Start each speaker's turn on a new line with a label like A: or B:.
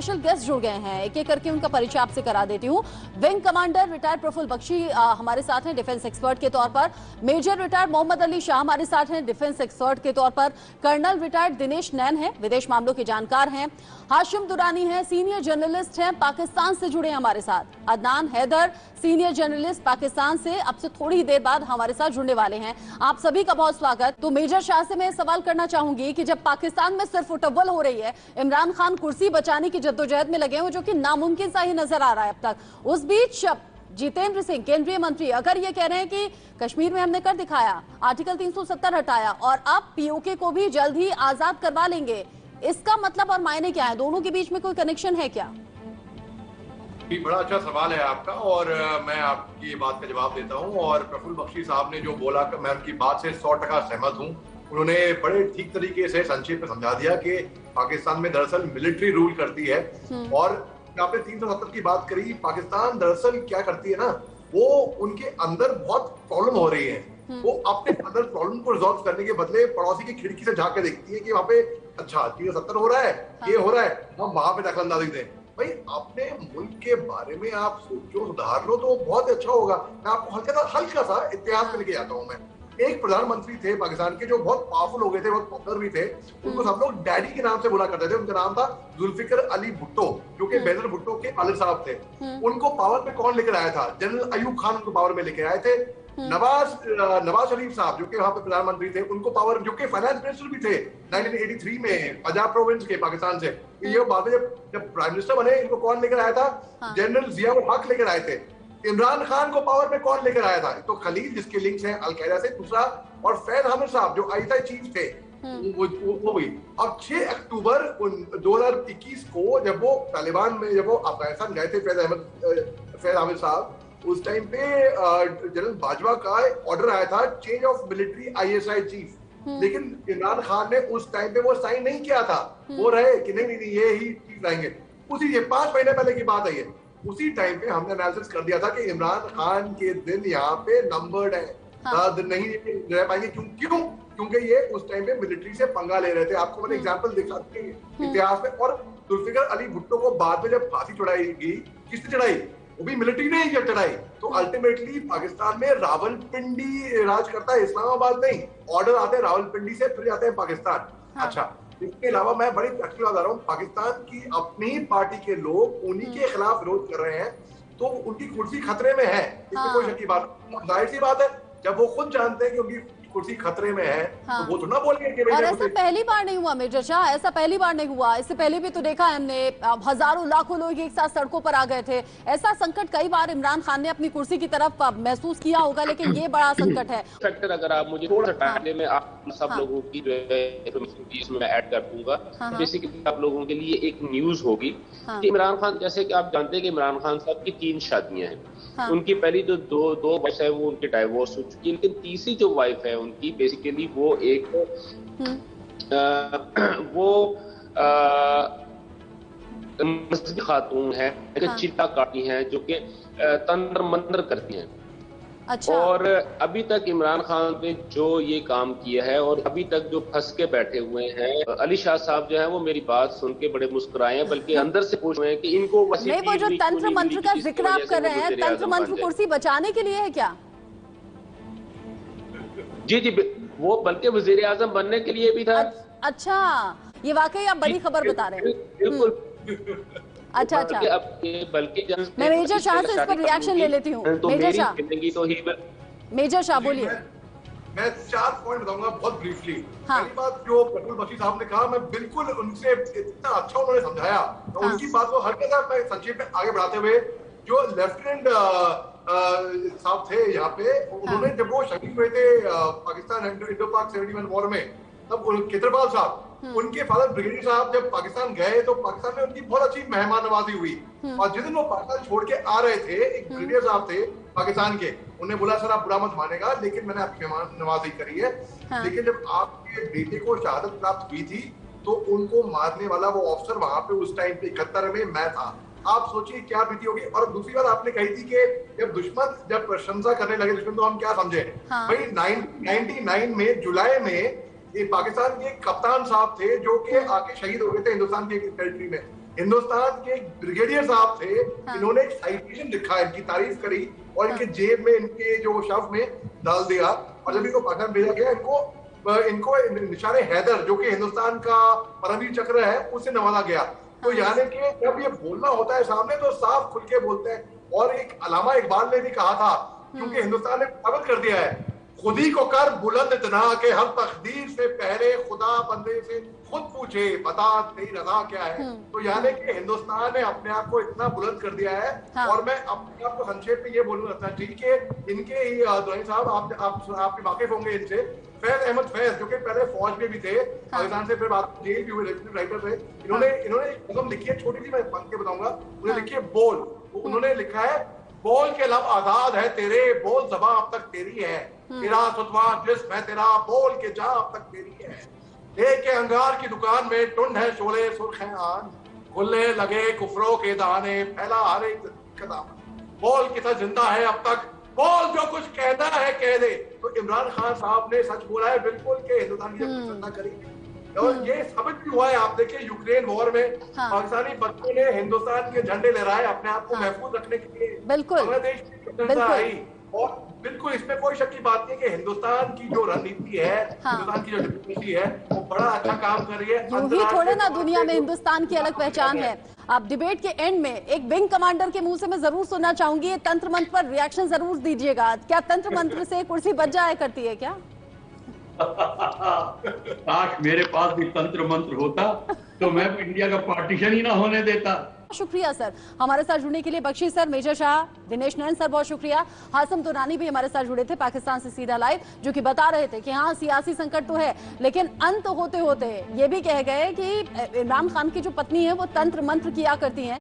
A: Special guest जुड़ गए हैं, एक एक करके उनका परिचय आपसे करा देती हूँ। Wing commander retired Prafulla Bakshi हमारे साथ हैं डिफेंस एक्सपर्ट के तौर पर। मेजर रिटायर्ड मोहम्मद अली शाह हमारे साथ हैं डिफेंस एक्सपर्ट के तौर पर। कर्नल रिटायर्ड दिनेश नैन हैं, विदेश मामलों के जानकार हैं। हाशिम दुरानी हैं, सीनियर जर्नलिस्ट हैं, पाकिस्तान से जुड़े हैं हमारे साथ। अदनान हैदर, सीनियर जर्नलिस्ट पाकिस्तान से, अब से थोड़ी ही देर बाद हमारे साथ जुड़ने वाले हैं। आप सभी का बहुत स्वागत। तो मेजर शाह से मैं सवाल करना चाहूंगी कि जब पाकिस्तान में सिर्फ उटव्वल हो रही है, इमरान खान कुर्सी बचाने की जद्दोजहद में लगे हैं, जो कि नामुमकिन सा ही नजर आ रहा है अब तक, उस बीच जितेंद्र सिंह केंद्रीय मंत्री अगर ये कह रहे हैं कि कश्मीर में हमने कर दिखाया, आर्टिकल 370 हटाया और अब पीओके को भी जल्द ही आजाद करवा लेंगे, इसका मतलब और मायने क्या है? दोनों के बीच में कोई कनेक्शन है क्या?
B: बड़ा अच्छा सवाल है आपका और मैं आपकी बात का जवाब देता हूं। और प्रफुल्ल बख्शी साहब ने जो बोला, मैं उनकी बात से 100% सहमत हूं। उन्होंने बड़े ठीक तरीके से संक्षेप में समझा दिया कि पाकिस्तान में दरअसल मिलिट्री रूल करती है। और आपने 370 की बात करी, पाकिस्तान दरअसल क्या करती है ना, वो उनके अंदर बहुत प्रॉब्लम हो रही है। वो अपने अंदर प्रॉब्लम को रिजॉल्व करने के बदले पड़ोसी की खिड़की से झांक के देखती है कि वहां पे अच्छा 370 हो रहा है, ये हो रहा है, हम वहां पे दखलंदाजी दें। भाई अपने मुल्क के बारे में आप सोचो, सुधार लो तो बहुत अच्छा होगा। मैं आपको हल्का सा इतिहास में लेके जाता हूँ। मैं एक प्रधानमंत्री थे पाकिस्तान के जो बहुत पावरफुल हो गए थे, बहुत पॉपुलर भी थे। उनको सब लोग डैडी के नाम से बोला करते थे। उनका नाम था जुल्फिकर अली भुट्टो, जो कि बेनर भुट्टो के वालिद साहब थे। उनको पावर पे कौन लेकर आया था? जनरल अयूब खान उनको पावर में लेके आए थे। नवाज शरीफ साहब जो कि वहां पे प्रधानमंत्री थे, उनको पावर, जो कि फाइनेंस मिनिस्टर भी थे 1983 में पंजाब प्रोविंस के पाकिस्तान से। ये बाद में जब प्राइम मिनिस्टर बने, इनको कौन लेकर आया था? जनरल जियाउल हक लेकर आए थे। इमरान खान को पावर में कौन लेकर आया था? तो खलील, जिसके लिंक्स हैं अलकायदा से, दूसरा, और फैद हामिद साहब जो आईएसआई चीफ थे, वो भी। अब 6 अक्टूबर 2021 को जब वो तालिबान में, जब वो अफगानिस्तान गए थे फैद हामिद साहब, उस टाइम पे जनरल बाजवा का ऑर्डर आया था change of military ISI chief. लेकिन इमरान खान ने उस टाइम पे वो साइन नहीं किया था। वो रहे कि नहीं ये ही चीफ रहेंगे। उसी, ये 5 महीने पहले की बात है ये। उसी टाइम पे हमने एनालिसिस कर दिया था कि इमरान खान के दिन यहाँ पे नंबर्ड है, नहीं रह पाएंगे। क्यों? क्योंकि ये उस टाइम पे मिलिट्री से पंगा ले रहे थे। आपको मैंने एग्जांपल दिखा दिए इतिहास में। और जुल्फिकर अली भुट्टो को बाद में जब फांसी चढ़ाई गई, किसने चढ़ाई? वो भी मिलिट्री ने ही चढ़ाई। तो अल्टीमेटली पाकिस्तान में रावलपिंडी राज करता है, इस्लामाबाद नहीं। ऑर्डर आते हैं रावलपिंडी से, फिर जाते हैं पाकिस्तान। अच्छा, इसके अलावा मैं बड़ी प्रैक्टिकल बता रहा हूँ, पाकिस्तान की अपनी पार्टी के लोग उन्हीं के खिलाफ विरोध कर रहे हैं, तो उनकी कुर्सी खतरे में है, इसमें कोई शक की बात। जाहिर सी बात है, जब वो खुद जानते हैं कि उनकी कुर्सी खतरे में है, तो वो तो ना बोलेंगे कि
A: और ऐसा पहली बार नहीं हुआ मेजर शाह, ऐसा पहली बार नहीं हुआ। इससे पहले भी तो देखा है हमने, हजारों लाखों लोग एक साथ सड़कों पर आ गए थे। ऐसा संकट कई बार इमरान खान ने अपनी कुर्सी की तरफ महसूस किया होगा, लेकिन ये बड़ा संकट है।
C: फैक्टर अगर आप मुझे थोड़ा सा टाइम में, आप सब लोगों की जो है इसमें ऐड कर दूंगा। बेसिकली आप लोगों के लिए एक न्यूज होगी कि इमरान खान, जैसे कि आप जानते हैं कि इमरान खान साहब की 3 शादियां हैं। उनकी पहली जो दो वाइफ है वो उनकी डाइवोर्स हो चुकी है, लेकिन तीसरी जो वाइफ है उनकी, बेसिकली वो एक मस्जिद खातून है, चिट्टा काटी है, जो कि तंत्र मंत्र करती हैं। अच्छा। और अभी तक इमरान खान ने जो ये काम किया है, और अभी तक जो फंस के बैठे हुए हैं, अली शाह साहब जो है वो मेरी बात सुन के बड़े मुस्कुराए हैं, बल्कि अंदर से पूछ रहे हैं कि इनको
A: नहीं, वो जो तंत्र मंत्र का जिक्र आप कर रहे हैं, तंत्र मंत्र कुर्सी बचाने के लिए है क्या?
C: जी, वो बल्कि वजीर आजम बनने के लिए भी था।
A: अच्छा, ये वाकई आप बड़ी खबर बता रहे हैं।
C: बिल्कुल।
A: अच्छा,
C: बल्कि
A: मैं मेजर शाह से इस पर रिएक्शन ले लेती हूँ। मेजर शाह, मेजर शाह बोलिए।
B: मैं 4 पॉइंट बताऊंगा बहुत ब्रीफली। पहली बात, जो प्रफुल्ल बख्शी साहब ने कहा, मैं बिल्कुल उनसे, इतना अच्छा उन्होंने समझाया, तो उनकी बात को हर के साथ मैं संक्षेप में आगे बढ़ाते हुए, जो लेफ्टिनेंट साहब थे यहाँ पे, उन्होंने जब वो शहीद हुए थे पाकिस्तान इंडो पाक 71 वॉर में, तब केजरीवाल साहब, उनके फादर ब्रिगेडियर साहब जब पाकिस्तान गए, तो पाकिस्तान में उनकी बहुत अच्छी मेहमान नवाजी हुई। और जिस दिन वो पाकिस्तान छोड़ के आ रहे थे, एक ब्रिगेडियर साहब थे पाकिस्तान के, उन्हें बोला सर आप बुरा मत मानेगा, लेकिन मैंने आपकी मेहमान नवाजी करी है। लेकिन जब आपके बेटे को शहादत प्राप्त हुई थी, तो उनको मारने वाला वो ऑफिसर वहां पे उस टाइम पे 71 में मैं था। आप सोचिए क्या बीती होगी। और दूसरी बात आपने कही थी कि जब प्रशंसा करने लगे दुश्मन, तो हम क्या समझे? भाई 1999 में जुलाई में ये पाकिस्तान के कप्तान साहब थे, जो कि आके शहीद हो गए थे हिंदुस्तान की टेरिटरी में। हिंदुस्तान के एक ब्रिगेडियर साहब थे, इन्होंने एक साइटेशन लिखा, इनकी तारीफ करी और इनके जेब में, इनके जो शव में डाल दिया। और जब इनको पाकिस्तान भेजा गया, इनको निशाने हैदर, जो कि हिंदुस्तान का परमवीर चक्र है, उससे नवाजा गया। तो यानी कि जब ये बोलना होता है सामने तो साफ खुल के बोलते हैं। और एक अलामा इकबाल ने भी कहा था, क्योंकि हिंदुस्तान ने साबित कर दिया है, खुदी को कर बुलंद इतना के हर तकदीर से पहले खुदा बंदे से खुद पूछे बता तेरी रजा क्या है। तो यानी कि हिंदुस्तान ने अपने आप को इतना बुलंद कर दिया है। और मैं अपने आप को संक्षेप में ये बोलूंगा, ठीक है, इनके ही दुआई साहब, आप वाकिफ होंगे इनसे, फैज अहमद फैज, जो कि पहले फौज में भी थे पाकिस्तान से, फिर बाद जेल भी हुए, राइटर थे। इन्होंने एक कलम लिखी है, छोटी सी, मैं पढ़ के बताऊंगा। उन्होंने लिखी है बोल, उन्होंने लिखा है, बोल के लब आजाद है तेरे, बोल ज़बां अब तक तेरी है, तेरा सुतवा जिस्म है तेरा, बोल के जा अब तक तेरी है। एक अंगार की दुकान में टुंड है शोले सुर्ख है आन, खुलने लगे कुफरों के दाने, फैला हर एक कदम, बोल कितना जिंदा है अब तक, बोल जो कुछ कहना है कह दे। तो इमरान खान साहब ने सच बोला है बिल्कुल के हिंदुस्तान की सत्ता करेगी। और ये साबित भी हुआ है। आप देखिए यूक्रेन वॉर में पाकिस्तानी बच्चों ने हिंदुस्तान के झंडे लहराए अपने आप को महफूज रखने के लिए, बांग्लादेश की आई। और बिल्कुल इसमें कोई शक की बात नहीं कि हिंदुस्तान की जो रणनीति है, हिंदुस्तान की जो डिप्लोमेसी है, वो बड़ा अच्छा काम कर रही है।
A: यूं ही थोड़े ना दुनिया में हिंदुस्तान की अलग पहचान है। आप डिबेट के एंड में एक विंग कमांडर के मुंह से मैं जरूर सुनना चाहूंगी, ये तंत्र मंत्र पर रिएक्शन जरूर दीजिएगा। क्या तंत्र मंत्र से कुर्सी बच जाया करती है क्या?
D: काश मेरे पास भी तंत्र मंत्र होता तो मैं इंडिया का पार्टीशन ही ना होने देता।
A: शुक्रिया सर, हमारे साथ जुड़ने के लिए। बख्शी सर, मेजर शाह, दिनेश नैन सर, बहुत शुक्रिया। हासम दुरानी भी हमारे साथ जुड़े थे पाकिस्तान से सीधा लाइव, जो कि बता रहे थे कि हाँ, सियासी संकट तो है, लेकिन अंत होते होते ये भी कह गए कि इमरान खान की जो पत्नी है वो तंत्र मंत्र किया करती हैं।